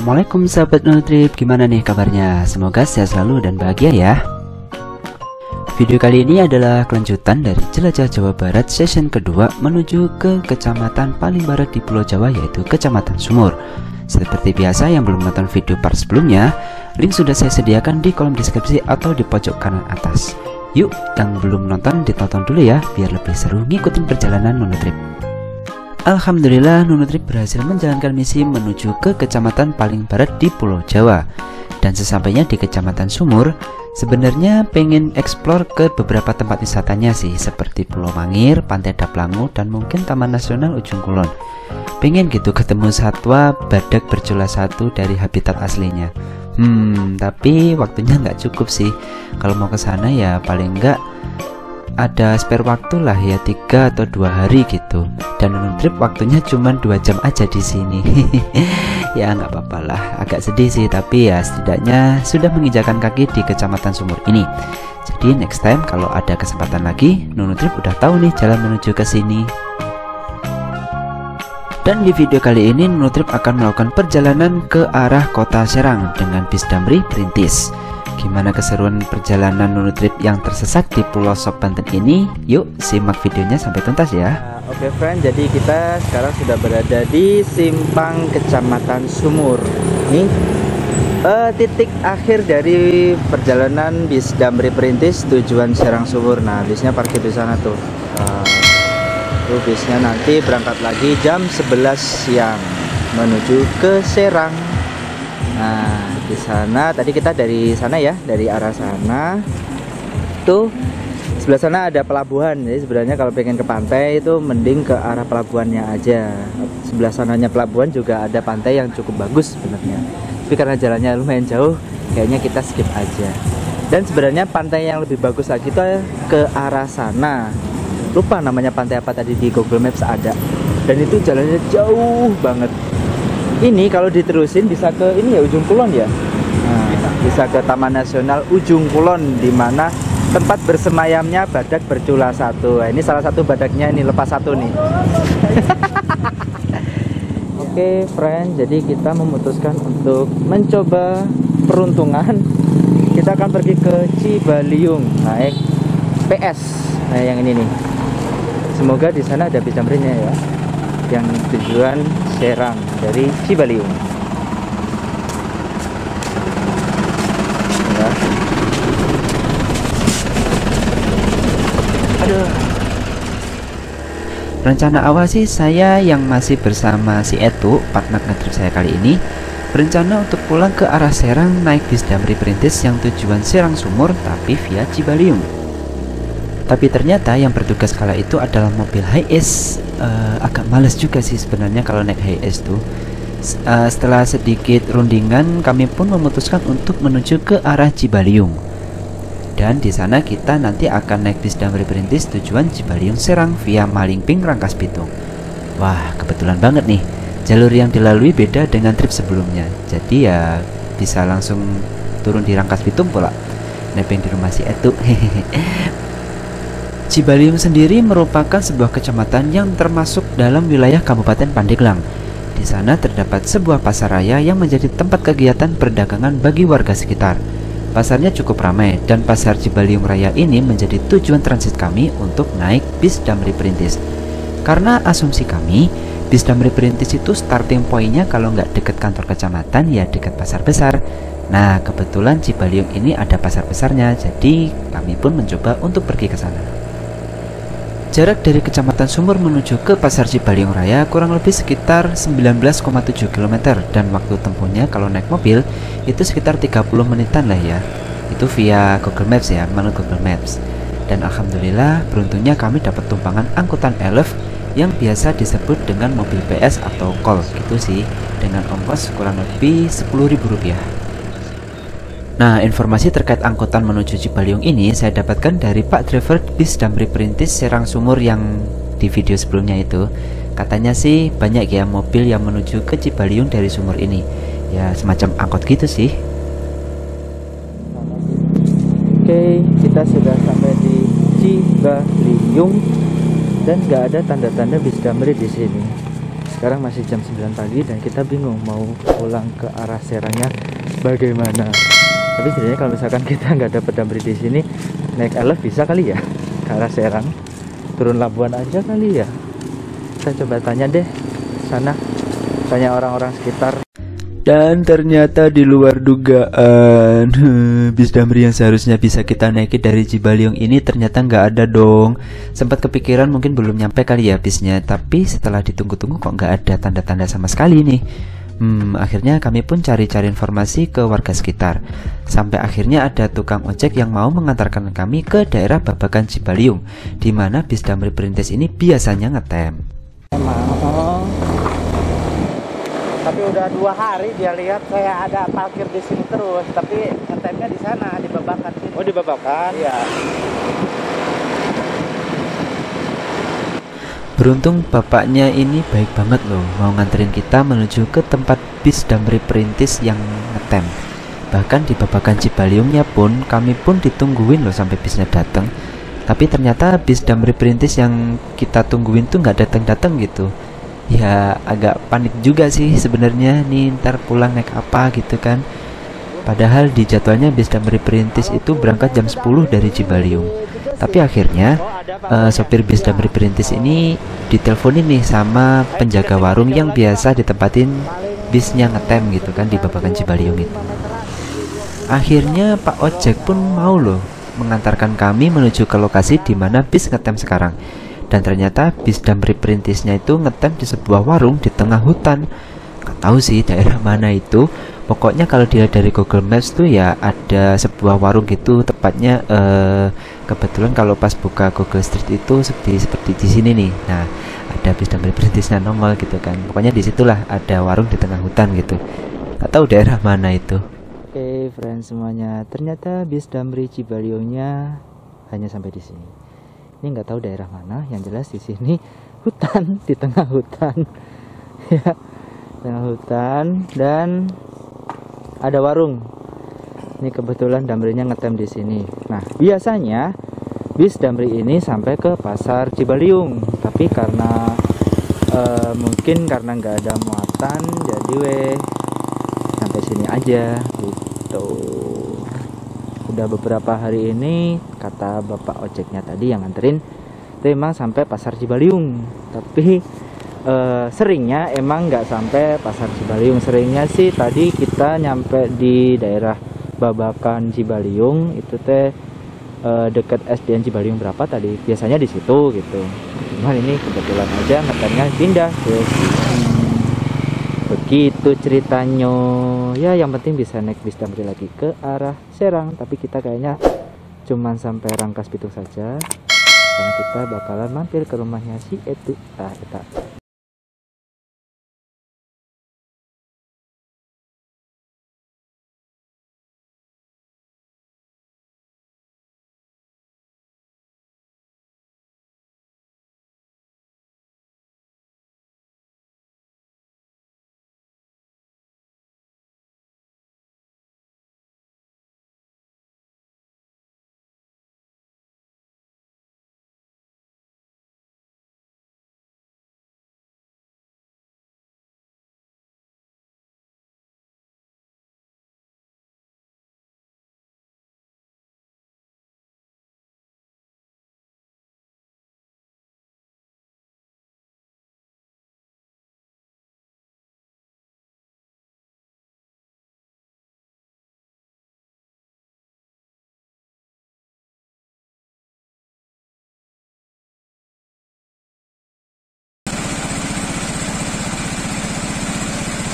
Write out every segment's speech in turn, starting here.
Assalamualaikum sahabat Nutrip, gimana nih kabarnya? Semoga sehat selalu dan bahagia ya. Video kali ini adalah kelanjutan dari jelajah Jawa Barat session kedua menuju ke kecamatan paling barat di Pulau Jawa, yaitu Kecamatan Sumur. Seperti biasa, yang belum nonton video part sebelumnya, link sudah saya sediakan di kolom deskripsi atau di pojok kanan atas. Yuk, yang belum nonton ditonton dulu ya, biar lebih seru ngikutin perjalanan Nutrip. Alhamdulillah, Nutrip berhasil menjalankan misi menuju ke kecamatan paling barat di Pulau Jawa. Dan sesampainya di Kecamatan Sumur, sebenarnya pengen eksplor ke beberapa tempat wisatanya sih, seperti Pulau Mangir, Pantai Daplangu, dan mungkin Taman Nasional Ujung Kulon. Pengen gitu ketemu satwa badak bercula satu dari habitat aslinya. Tapi waktunya nggak cukup sih. Kalau mau ke sana ya paling nggak ada spare waktu lah ya, 3 atau 2 hari gitu. Dan Nutrip waktunya cuma 2 jam aja di sini. Ya nggak apa-apa lah, agak sedih sih, tapi ya setidaknya sudah menginjakan kaki di Kecamatan Sumur ini. Jadi next time kalau ada kesempatan lagi, Nutrip udah tahu nih jalan menuju ke sini. Dan di video kali ini Nutrip akan melakukan perjalanan ke arah Kota Serang dengan bis Damri Perintis. Gimana keseruan perjalanan Nutrip yang tersesat di pelosok Banten ini? Yuk simak videonya sampai tuntas ya. Oke friend, jadi kita sekarang sudah berada di simpang Kecamatan Sumur. Nih titik akhir dari perjalanan bis Damri Perintis tujuan Serang Sumur. Nah, bisnya parkir di sana tuh. Tuh bisnya nanti berangkat lagi jam 11 siang menuju ke Serang. Nah, di sana tadi kita dari sana ya, dari arah sana tuh sebelah sana ada pelabuhan. Jadi sebenarnya kalau pengen ke pantai itu mending ke arah pelabuhannya aja. Sebelah sananya pelabuhan juga ada pantai yang cukup bagus sebenarnya, tapi karena jalannya lumayan jauh kayaknya kita skip aja. Dan sebenarnya pantai yang lebih bagus lagi itu ke arah sana, lupa namanya pantai apa tadi, di Google Maps ada, dan itu jalannya jauh banget. Ini kalau diterusin bisa ke ini ya, Ujung Kulon ya. Nah, bisa ke Taman Nasional Ujung Kulon, di mana tempat bersemayamnya badak bercula satu. Nah, ini salah satu badaknya, ini lepas satu nih. Oke friend, jadi kita memutuskan untuk mencoba peruntungan. Kita akan pergi ke Cibaliung naik PS. Nah, yang ini nih. Semoga di sana ada bis Damrinya ya, yang tujuan Serang dari Cibaliung. Ya. Aduh. Rencana awal sih saya yang masih bersama si Etu, partner Nutrip saya kali ini, berencana untuk pulang ke arah Serang naik bis Damri Perintis yang tujuan Serang Sumur tapi via Cibaliung. Tapi ternyata yang bertugas kala itu adalah mobil Hiace. Agak males juga sih sebenarnya kalau naik Hiace tuh. Setelah sedikit rundingan, kami pun memutuskan untuk menuju ke arah Cibaliung. Dan di sana kita nanti akan naik bis Damri Perintis tujuan Cibaliung Serang via Malingping Rangkas Bitung. Wah, kebetulan banget nih, jalur yang dilalui beda dengan trip sebelumnya. Jadi ya bisa langsung turun di Rangkas Bitung pula, nebeng di rumah si Etu. Cibaliung sendiri merupakan sebuah kecamatan yang termasuk dalam wilayah Kabupaten Pandeglang. Di sana terdapat sebuah pasar raya yang menjadi tempat kegiatan perdagangan bagi warga sekitar. Pasarnya cukup ramai dan pasar Cibaliung Raya ini menjadi tujuan transit kami untuk naik bis Damri Perintis. Karena asumsi kami, bis Damri Perintis itu starting pointnya kalau nggak deket kantor kecamatan ya deket pasar besar. Nah, kebetulan Cibaliung ini ada pasar besarnya, jadi kami pun mencoba untuk pergi ke sana. Jarak dari Kecamatan Sumur menuju ke Pasar Cibaliung Raya kurang lebih sekitar 19,7 km, dan waktu tempuhnya kalau naik mobil itu sekitar 30 menitan lah ya. Itu via Google Maps ya, menurut Google Maps. Dan alhamdulillah beruntungnya kami dapat tumpangan angkutan elf yang biasa disebut dengan mobil PS atau kol gitu sih, dengan ongkos kurang lebih Rp10.000. Nah, informasi terkait angkutan menuju Cibaliung ini saya dapatkan dari Pak driver bis Damri Perintis Serang Sumur yang di video sebelumnya itu. Katanya sih banyak ya mobil yang menuju ke Cibaliung dari Sumur ini. Ya semacam angkot gitu sih. Oke, kita sudah sampai di Cibaliung dan nggak ada tanda-tanda bis Damri di sini. Sekarang masih jam 9 pagi dan kita bingung mau pulang ke arah Serangnya bagaimana. Tapi sebenarnya kalau misalkan kita nggak dapat Damri di sini, naik LF bisa kali ya ke arah Serang, turun Labuan aja kali ya. Kita coba tanya deh sana, tanya orang-orang sekitar. Dan ternyata di luar dugaan, bis Damri yang seharusnya bisa kita naiki dari Cibaliung ini ternyata nggak ada dong. Sempat kepikiran mungkin belum nyampe kali ya bisnya, tapi setelah ditunggu-tunggu kok nggak ada tanda-tanda sama sekali nih. Akhirnya kami pun cari-cari informasi ke warga sekitar. Sampai akhirnya ada tukang ojek yang mau mengantarkan kami ke daerah Babakan Cibaliung, di mana bis Damri Perintis ini biasanya ngetem. Tapi udah 2 hari dia lihat saya ada parkir di sini terus, tapi ngetemnya di sana, di Babakan sini. Oh, di Babakan? Iya. Beruntung bapaknya ini baik banget loh, mau nganterin kita menuju ke tempat bis Damri Perintis yang ngetem. Bahkan di Babakan Cibaliungnya pun kami pun ditungguin loh sampai bisnya datang. Tapi ternyata bis Damri Perintis yang kita tungguin tuh nggak datang-datang gitu. Ya agak panik juga sih sebenarnya, nih ntar pulang naik apa gitu kan. Padahal di jadwalnya bis Damri Perintis itu berangkat jam 10 dari Cibaliung. Tapi akhirnya sopir bis Damri Perintis ini diteleponin nih sama penjaga warung yang biasa ditempatin bisnya ngetem gitu kan di Babakan Cibaliung itu. Akhirnya Pak Ojek pun mau loh mengantarkan kami menuju ke lokasi di mana bis ngetem sekarang. Dan ternyata bis Damri Perintisnya itu ngetem di sebuah warung di tengah hutan. Gak tahu sih daerah mana itu. Pokoknya kalau dilihat dari Google Maps tuh ya ada sebuah warung gitu. Tepatnya kebetulan kalau pas buka Google Street itu seperti di sini nih. Nah ada bis Damri Perintisnya nongol gitu kan. Pokoknya disitulah ada warung di tengah hutan gitu. Gak tahu daerah mana itu. Oke friends semuanya, ternyata bis Damri Cibaliungnya hanya sampai di sini. Ini nggak tahu daerah mana, yang jelas di sini hutan, di tengah hutan. Ya, tengah hutan dan ada warung. Ini kebetulan Damrinya ngetem di sini. Nah, biasanya bis Damri ini sampai ke pasar Cibaliung, tapi karena mungkin karena nggak ada muatan, jadi sampai sini aja gitu. Udah beberapa hari ini kata bapak ojeknya tadi yang nganterin itu emang sampai pasar Cibaliung, tapi seringnya emang nggak sampai pasar Cibaliung. Seringnya sih tadi kita nyampe di daerah Babakan Cibaliung itu teh deket SDN Cibaliung berapa tadi, biasanya di situ gitu. Cuman ini kebetulan aja ngetemnya pindah ke begitu ceritanya. Ya yang penting bisa naik bis Damri lagi ke arah Serang. Tapi kita kayaknya cuman sampai Rangkas Bitung saja, dan kita bakalan mampir ke rumahnya si Etu.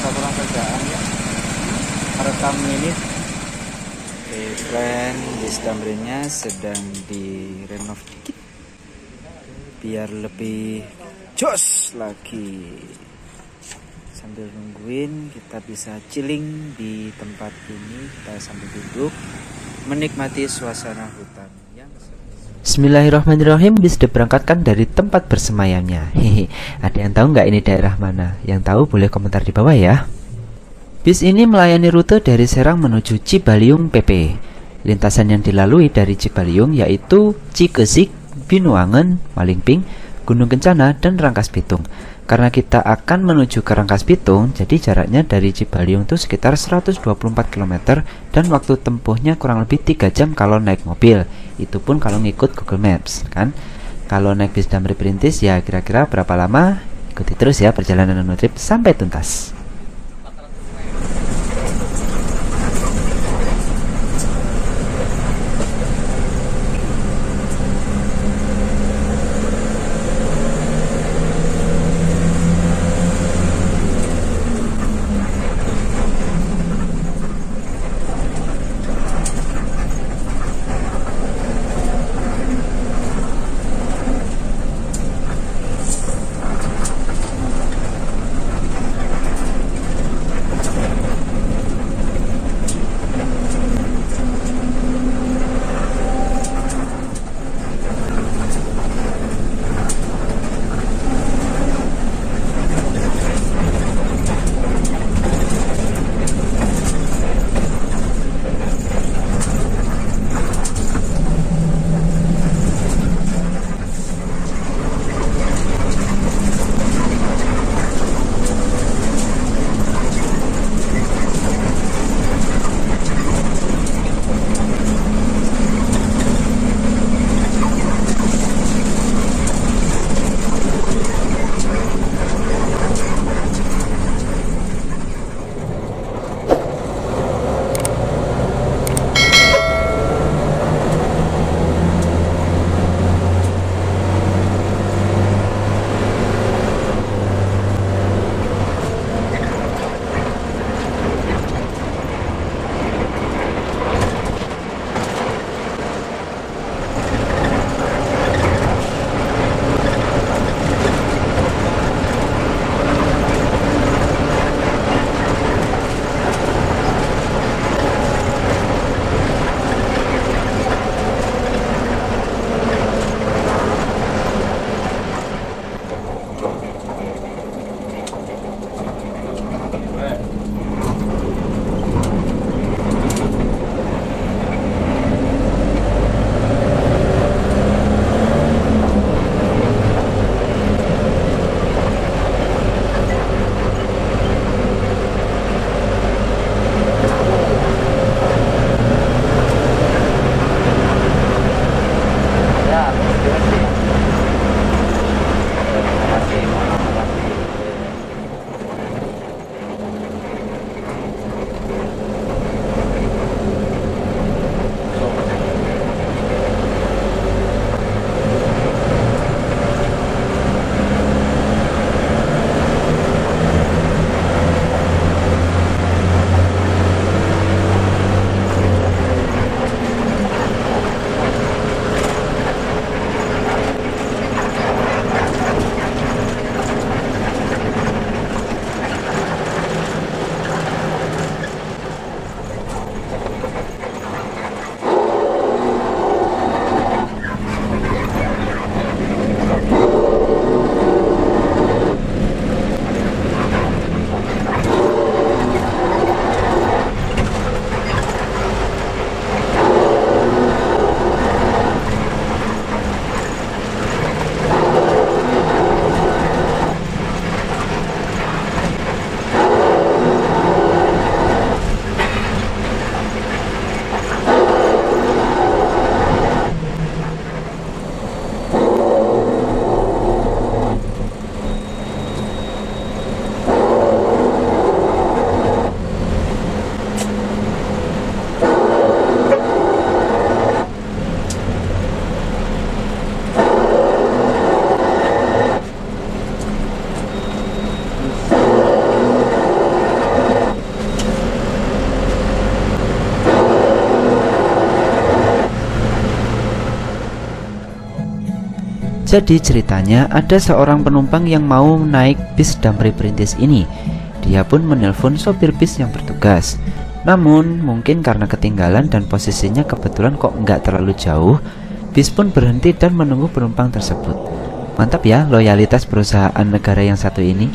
Kita kurang kerjaan ya, rekam ini. Friend, bis Damrinya sedang direnov dikit biar lebih jos lagi. Sambil nungguin kita bisa chilling di tempat ini, kita sambil duduk menikmati suasana hutan yang Bismillahirrahmanirrahim. Bis diberangkatkan dari tempat bersemayamnya. Hehe. Ada yang tahu nggak ini daerah mana? Yang tahu boleh komentar di bawah ya. Bis ini melayani rute dari Serang menuju Cibaliung PP. Lintasan yang dilalui dari Cibaliung yaitu Cikesik, Binuangen, Malingping, Gunung Kencana, dan Rangkas Bitung. Karena kita akan menuju ke Rangkas Bitung, jadi jaraknya dari Cibaliung itu sekitar 124 km dan waktu tempuhnya kurang lebih 3 jam kalau naik mobil. Itu pun kalau ngikut Google Maps kan. Kalau naik bis Damri Perintis ya kira-kira berapa lama? Ikuti terus ya perjalanan Nanotrip sampai tuntas. Jadi ceritanya ada seorang penumpang yang mau naik bis Damri Perintis ini. Dia pun menelpon sopir bis yang bertugas. Namun mungkin karena ketinggalan dan posisinya kebetulan kok nggak terlalu jauh, bis pun berhenti dan menunggu penumpang tersebut. Mantap ya loyalitas perusahaan negara yang satu ini.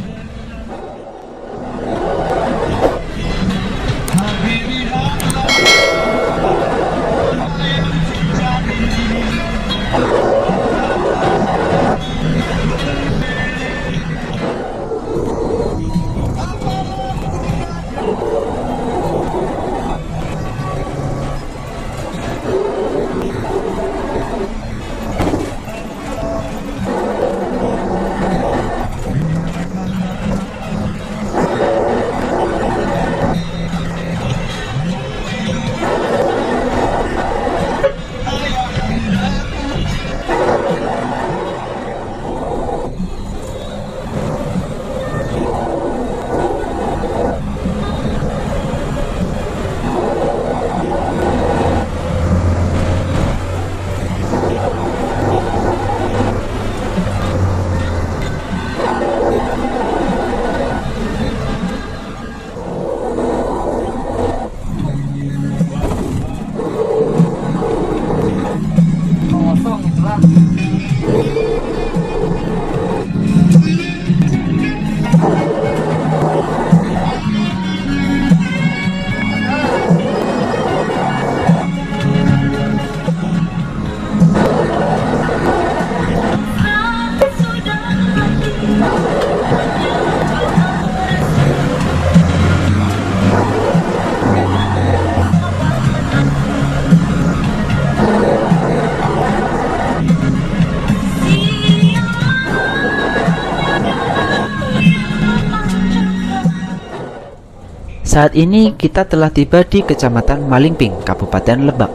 Saat ini kita telah tiba di Kecamatan Malingping, Kabupaten Lebak,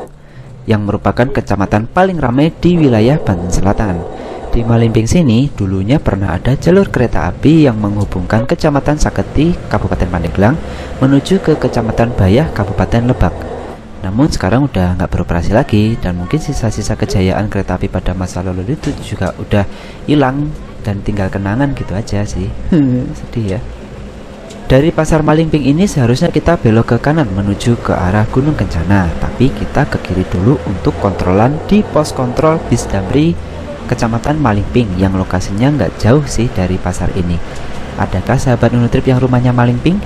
yang merupakan kecamatan paling ramai di wilayah Banten Selatan. Di Malingping sini dulunya pernah ada jalur kereta api yang menghubungkan Kecamatan Saketi, Kabupaten Pandeglang, menuju ke Kecamatan Bayah, Kabupaten Lebak. Namun sekarang udah nggak beroperasi lagi, dan mungkin sisa-sisa kejayaan kereta api pada masa lalu itu juga udah hilang dan tinggal kenangan gitu aja sih. Sedih ya. Dari Pasar Malingping ini seharusnya kita belok ke kanan menuju ke arah Gunung Kencana, tapi kita ke kiri dulu untuk kontrolan di pos kontrol bis Damri Kecamatan Malingping yang lokasinya nggak jauh sih dari pasar ini. Adakah sahabat Unutrip yang rumahnya Malingping?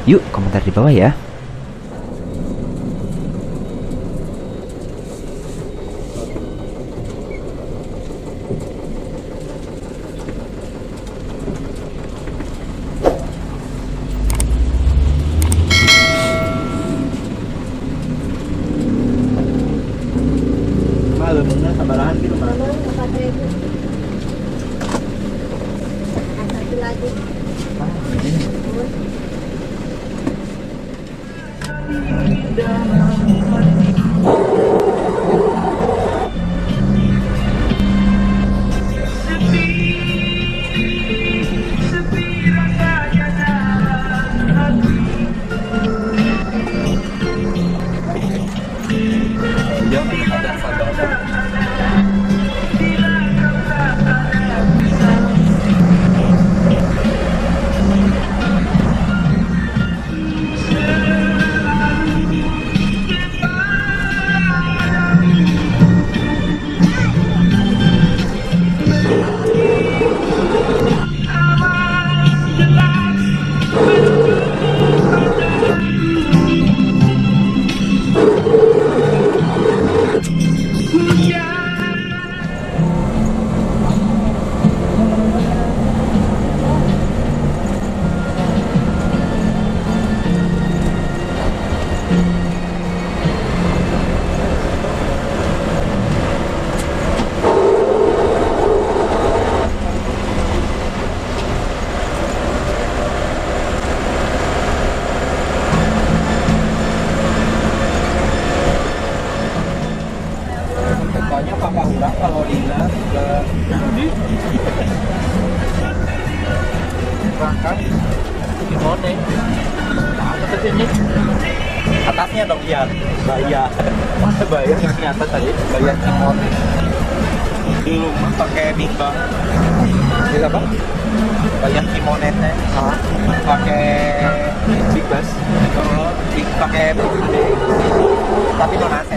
Yuk komentar di bawah ya. Tambahan gitu Pak. Satu lagi. Banyak Pak Urang kalau dilihat rangkai gimana? Apa tadi ini? Atasnya dong lihat, bayar. Masa bayar yang di atas tadi? Bayar Cimone. Belum pakai bingkong. Ini apa? Bayar Cimone teh. Pakai big bus. Pakai tapi non AC.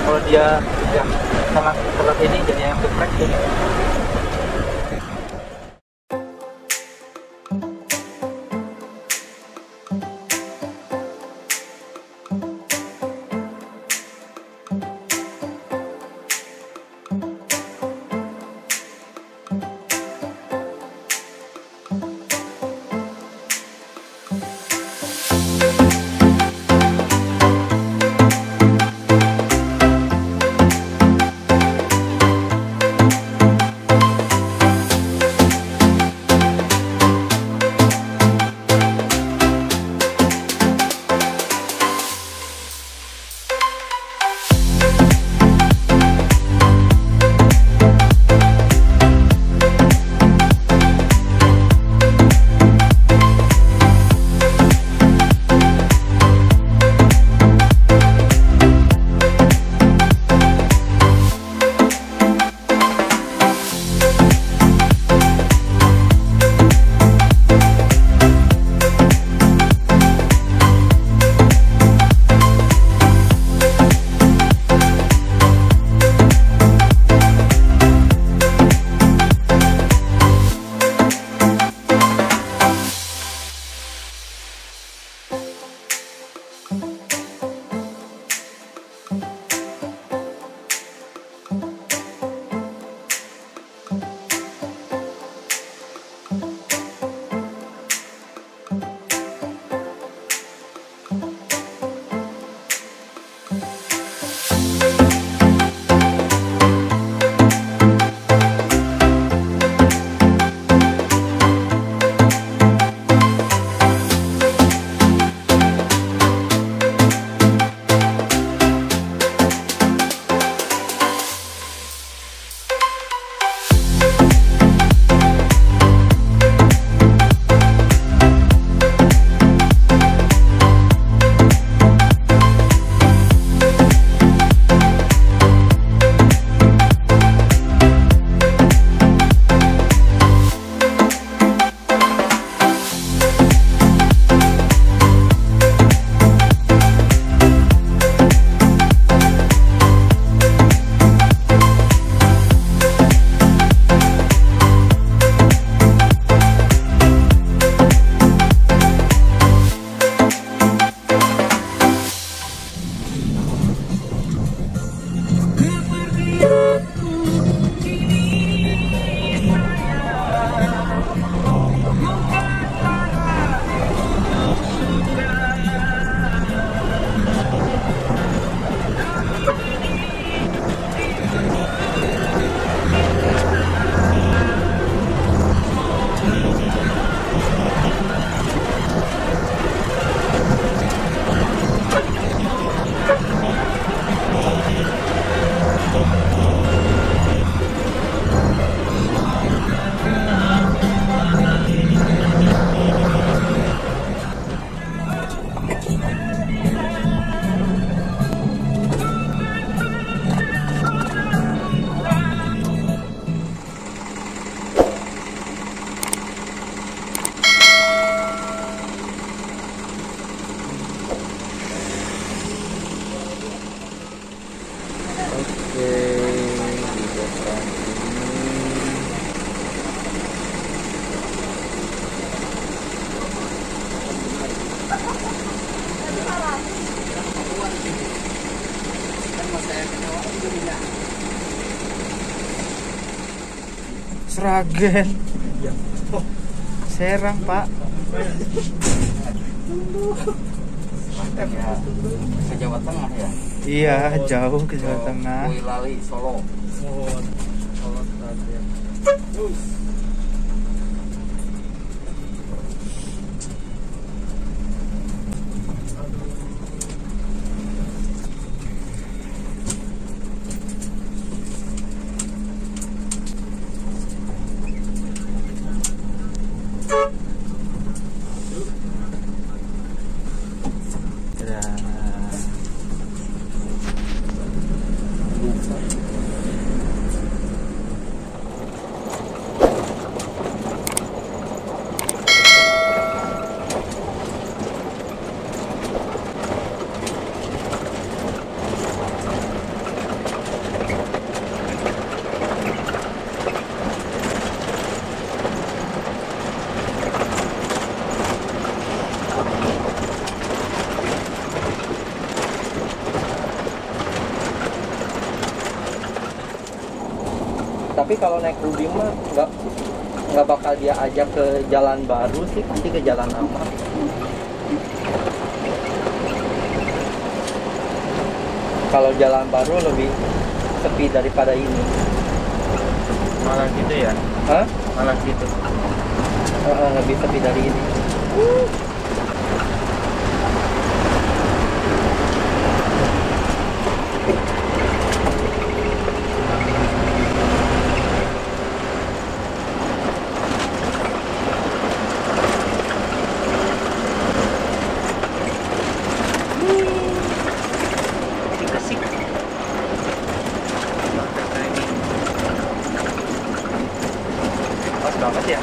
Kalau dia yang sangat keras ini jadi yang geprek ini. Sragen. Serang, Pak. Mantap ya. Ke Jawa Tengah ya? Iya, jauh ke Jawa Tengah. Boyolali, Solo. Solo Sragen. Tapi kalau naik Rudi mah nggak bakal dia ajak ke jalan baru sih, pasti ke jalan lama. Kalau jalan baru lebih sepi daripada ini. Malah gitu ya? Hah? Malah gitu. Lebih sepi dari ini. Banget ya.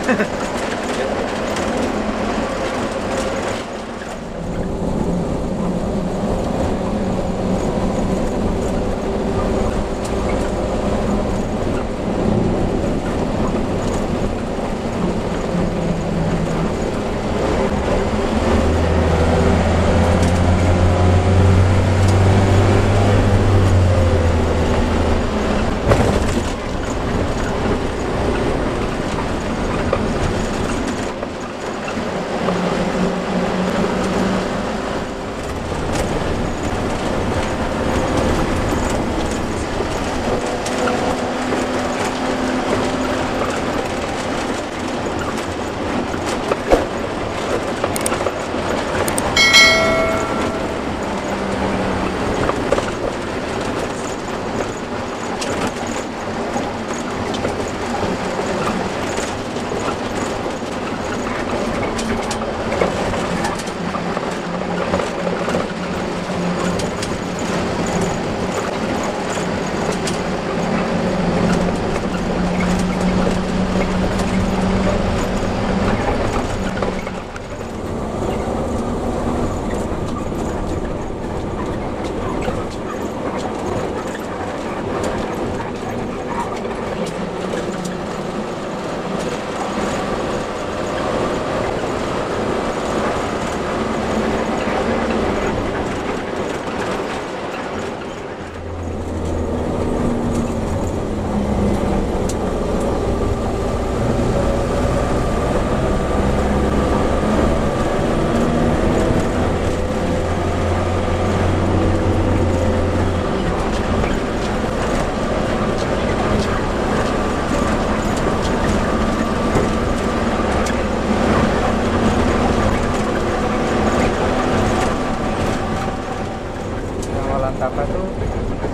Taka tuh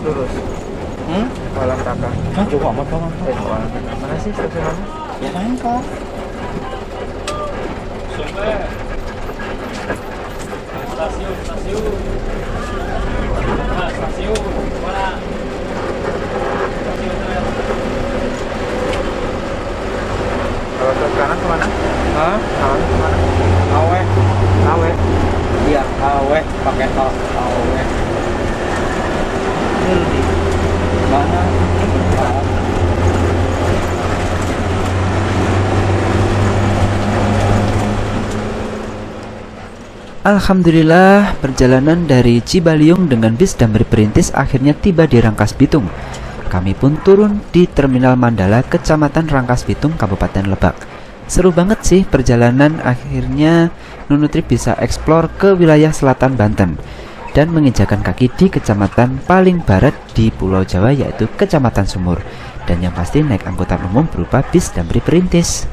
lurus. Walang Taka. Hah, jauh amat banget. Walang Taka. Mana sih stasiunnya? Ya kan kok. Stasiun. Nah, stasiun. Mana? Kalau ke kanan kemana? Hah? Kanan kemana? Awe. Awe. Iya, awe pakai hal awe. Mana? Alhamdulillah, perjalanan dari Cibaliung dengan bis Damri Perintis akhirnya tiba di Rangkas Bitung. Kami pun turun di Terminal Mandala, Kecamatan Rangkas Bitung, Kabupaten Lebak. Seru banget sih perjalanan, akhirnya Nunutrip bisa eksplor ke wilayah selatan Banten dan menginjakan kaki di kecamatan paling barat di Pulau Jawa, yaitu Kecamatan Sumur. Dan yang pasti naik angkutan umum berupa bis Damri Perintis.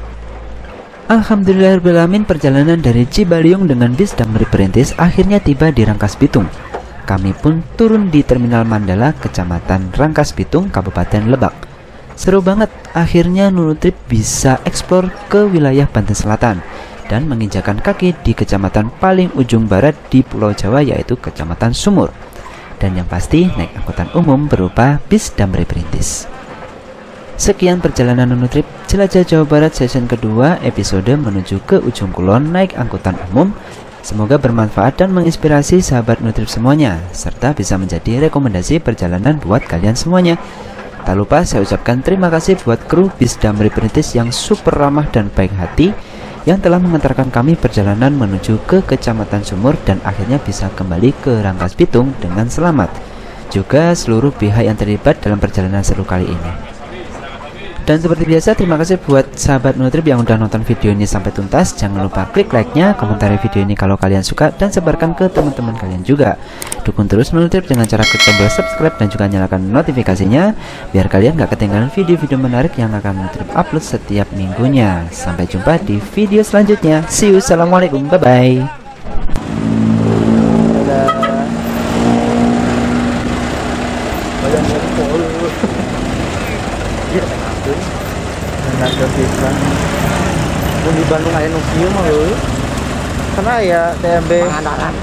Alhamdulillahirrahmanirrahim, perjalanan dari Cibaliung dengan bis Damri Perintis akhirnya tiba di Rangkas Bitung. Kami pun turun di Terminal Mandala, Kecamatan Rangkas Bitung, Kabupaten Lebak. Seru banget, akhirnya Nunutrip bisa eksplor ke wilayah Banten Selatan dan menginjakan kaki di kecamatan paling ujung barat di Pulau Jawa, yaitu Kecamatan Sumur. Dan yang pasti naik angkutan umum berupa bis Damri Perintis. Sekian perjalanan Nunutrip Jelajah Jawa Barat season kedua, episode menuju ke Ujung Kulon naik angkutan umum. Semoga bermanfaat dan menginspirasi sahabat Nunutrip semuanya, serta bisa menjadi rekomendasi perjalanan buat kalian semuanya. Tak lupa saya ucapkan terima kasih buat kru bis Damri Perintis yang super ramah dan baik hati, yang telah mengantarkan kami perjalanan menuju ke Kecamatan Sumur dan akhirnya bisa kembali ke Rangkas Bitung dengan selamat. Juga seluruh pihak yang terlibat dalam perjalanan seru kali ini. Dan seperti biasa, terima kasih buat sahabat Nunutrip yang udah nonton video ini sampai tuntas. Jangan lupa klik like-nya, komentari video ini kalau kalian suka, dan sebarkan ke teman-teman kalian juga. Dukung terus Nunutrip dengan cara klik tombol subscribe dan juga nyalakan notifikasinya, biar kalian gak ketinggalan video-video menarik yang akan Nunutrip upload setiap minggunya. Sampai jumpa di video selanjutnya. See you, assalamualaikum, bye-bye. Naga bisa. Di Bandung aya nu kieu mah heuh. Karena ya TMB Pangandaran.